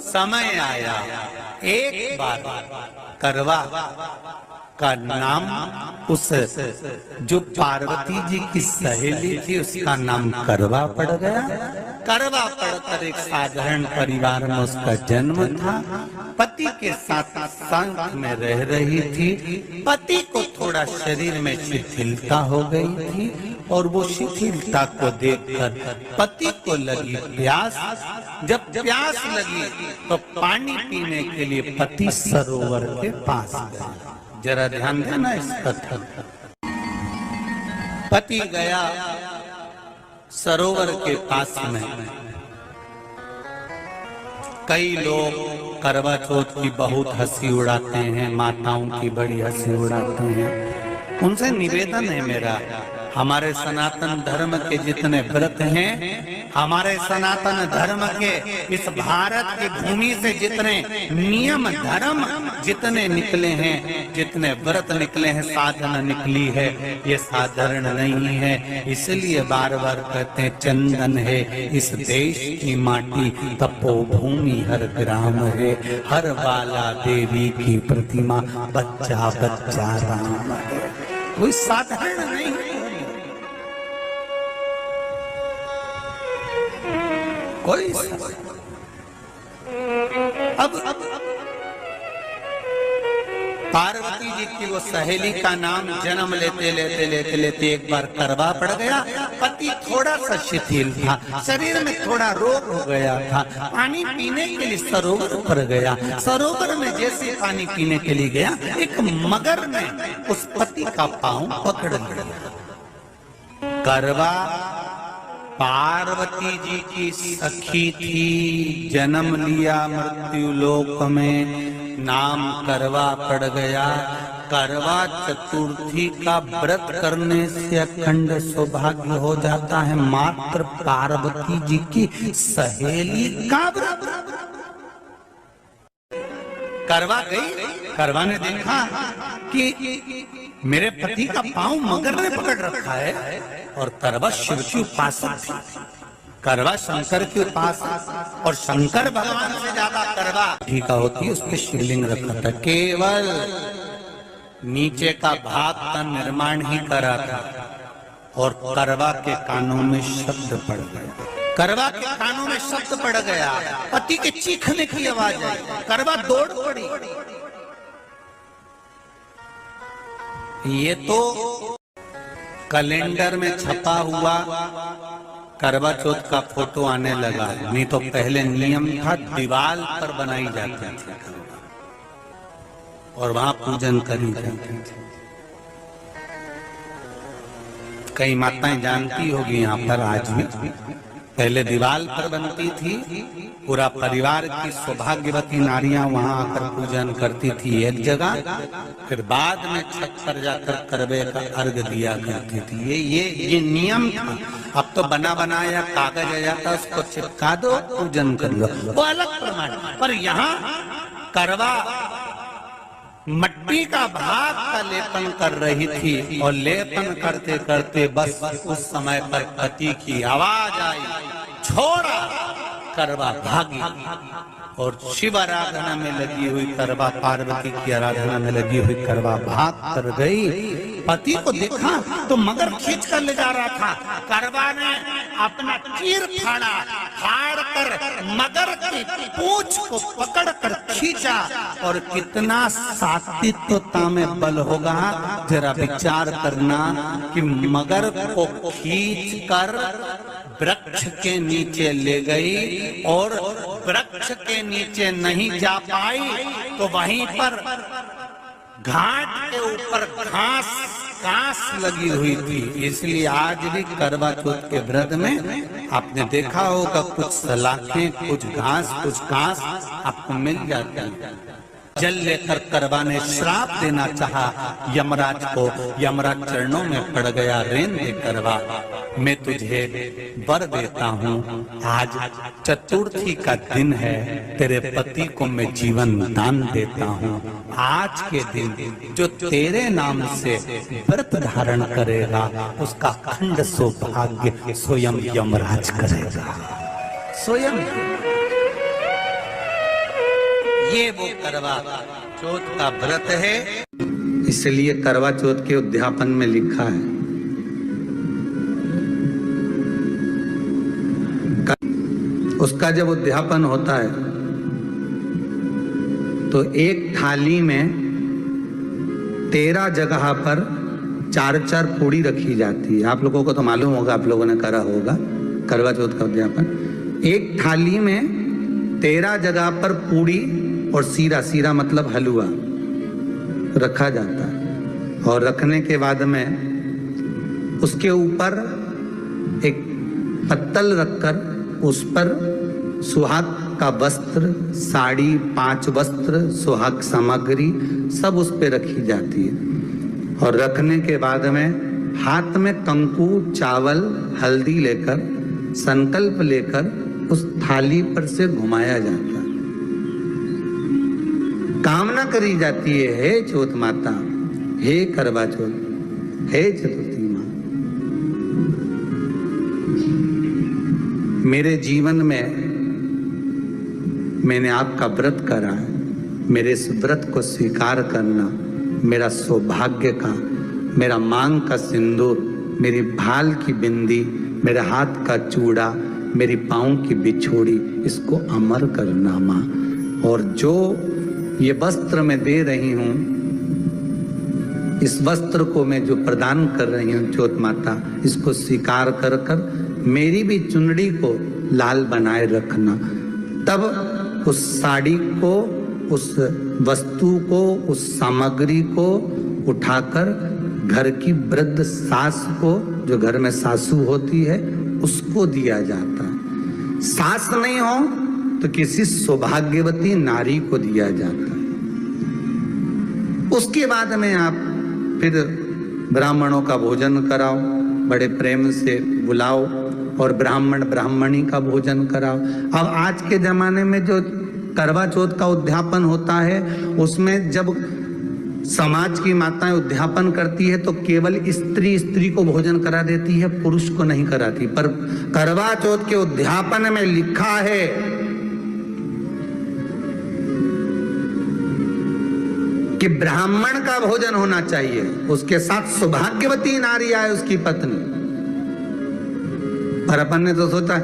समय आया। एक बार करवा का नाम उस जो पार्वती जी की सहेली थी उसका नाम करवा पड़ गया। करवा पड़कर एक साधारण परिवार में उसका जन्म था। पति के साथ संग में रह रही थी। पति को थोड़ा शरीर में शिथिलता हो गई थी और वो शिथिलता को देखकर पति को लगी प्यास। जब प्यास लगी तो पानी पीने के लिए पति सरोवर के पास गया। जरा ध्यान देना इस कथन। पति गया सरोवर के पास में। कई लोग करवा चौथ की बहुत हंसी उड़ाते हैं, माताओं की बड़ी हंसी उड़ाते हैं। उनसे निवेदन है मेरा, हमारे सनातन धर्म के जितने व्रत हैं, हमारे सनातन धर्म के इस भारत की भूमि से जितने नियम धर्म जितने निकले हैं, जितने व्रत निकले हैं, साधना निकली है, ये साधारण नहीं है। इसलिए बार बार कहते हैं चंदन है इस देश की माटी, तपोभूमि हर ग्राम है, हर बाला देवी की प्रतिमा, बच्चा बच्चा राम है। कोई साधारण नहीं। कोई अब पार्वती जी की वो सहेली का नाम जन्म लेते लेते लेते लेते एक बार करवा पड़ गया। पति थोड़ा सा शिथिल था, शरीर में थोड़ा रोग हो गया था। पानी पीने के लिए सरोवर पर गया। सरोवर में जैसे पानी पीने के लिए गया, एक मगर ने उस पति का पांव पकड़ लिया। करवा पार्वती जी की सखी थी, जन्म लिया मृत्यु लोक में, नाम करवा पड़ गया। करवा चतुर्थी का व्रत करने से अखंड सौभाग्य हो जाता है। मात्र पार्वती जी की सहेली का व्रत। करवा गई, करवा ने देखा कि मेरे पति का पांव मगर ने पकड़ रखा है और करवा शिव की उपासक थी। करवा शंकर के उपासक और शंकर भगवान से ज्यादा करवा ठीक होती है। उस पे शिवलिंग रखा था, केवल नीचे का भाग का निर्माण ही करा था और करवा के कानों में शब्द पड़ गया। करवा के कानों में शब्द पड़ गया, पति के चीखने की आवाज आई। करवा दौड़ पड़ी। ये तो कैलेंडर में छपा हुआ करवा चौथ का फोटो आने लगा, नहीं तो पहले नियम था दीवार पर बनाई जाती थी और वहां पूजन करी जाती थी। कई माताएं जानती होगी यहाँ पर आज भी, पहले दीवार पर बनती थी। पूरा परिवार की सौभाग्यवती नारियां वहां आकर पूजन करती थी एक जगह, फिर बाद में छत पर जाकर करवे का अर्घ दिया करती थी। ये नियम था। अब तो बना बनाया कागज आ जाता, उसको चिपका दो, पूजन कर लो, वो अलग प्रमाण। पर यहाँ करवा मट्टी का भाग का लेपन कर रही थी और लेपन करते करते बस उस समय पर पति की आवाज आई, छोड़ा। करवा भागी और शिव आराधना में लगी हुई करवा, पार्वती की आराधना में लगी हुई करवा भाग कर गई। पति को देखा तो मगर खींच कर ले जा रहा था। करवा ने अपना चीर फाड़ा, फाड़ कर मगर की पूंछ को पकड़ कर खींचा। और कितना सात्विकता में बल होगा, जरा विचार करना कि मगर को खींच कर वृक्ष के नीचे ले गई और वृक्ष के नीचे नहीं जा पाई तो वहीं पर घाट के ऊपर घास लगी हुई थी। इसलिए आज भी करवा चौथ के व्रत में आपने देखा होगा कुछ सलाखें, कुछ घास आपको मिल जाती है। जल लेकर करवा ने श्राप देना चाहा यमराज को, यमराज चरणों में पड़ गया, रेन दे करवा, मैं तुझे वर देता हूँ, आज चतुर्थी का दिन है, तेरे पति को मैं जीवन दान देता हूँ। आज के दिन जो तेरे नाम से व्रत धारण करेगा उसका अखंड सौभाग्य स्वयं यमराज करेगा। स्वयं ये वो करवा चौथ का व्रत है। इसलिए करवा चौथ के उद्यापन में लिखा है, उसका जब उद्यापन होता है तो एक थाली में 13 जगह पर 4-4 पूड़ी रखी जाती है। आप लोगों को तो मालूम होगा, आप लोगों ने करा होगा करवा चौथ का उद्यापन। एक थाली में 13 जगह पर पूड़ी और सीरा मतलब हलवा रखा जाता है, और रखने के बाद में उसके ऊपर एक पत्तल रखकर उस पर सुहाग का वस्त्र, साड़ी, 5 वस्त्र, सुहाग सामग्री सब उस पर रखी जाती है। और रखने के बाद में हाथ में कंकु, चावल, हल्दी लेकर, संकल्प लेकर उस थाली पर से घुमाया जाता है। कामना करी जाती है, हे चौथ माता, हे करवा चौथ, हे चतुर्थी माँ, मेरे जीवन में मैंने आपका व्रत करा है, मेरे इस व्रत को स्वीकार करना मेरा सौभाग्य का, मेरा मांग का सिंदूर, मेरी भाल की बिंदी, मेरे हाथ का चूड़ा, मेरी पाँव की बिछोड़ी, इसको अमर करना माँ। और जो ये वस्त्र मैं दे रही हूँ, इस वस्त्र को मैं जो प्रदान कर रही हूँ चौथ माता, इसको स्वीकार कर कर मेरी भी चुनड़ी को लाल बनाए रखना। तब उस साड़ी को, उस वस्तु को, उस सामग्री को उठाकर घर की वृद्ध सास को, जो घर में सासू होती है, उसको दिया जाता है। सास नहीं हो तो किसी सौभाग्यवती नारी को दिया जाता है। उसके बाद में आप फिर ब्राह्मणों का भोजन कराओ, बड़े प्रेम से बुलाओ और ब्राह्मण ब्राह्मणी का भोजन कराओ। अब आज के जमाने में जो करवा चौथ का उद्यापन होता है, उसमें जब समाज की माताएं उद्यापन करती है तो केवल स्त्री को भोजन करा देती है, पुरुष को नहीं कराती। पर करवा चौथ के उद्यापन में लिखा है कि ब्राह्मण का भोजन होना चाहिए, उसके साथ सौभाग्यवती नारी आए उसकी पत्नी। पर अपन ने तो सोचा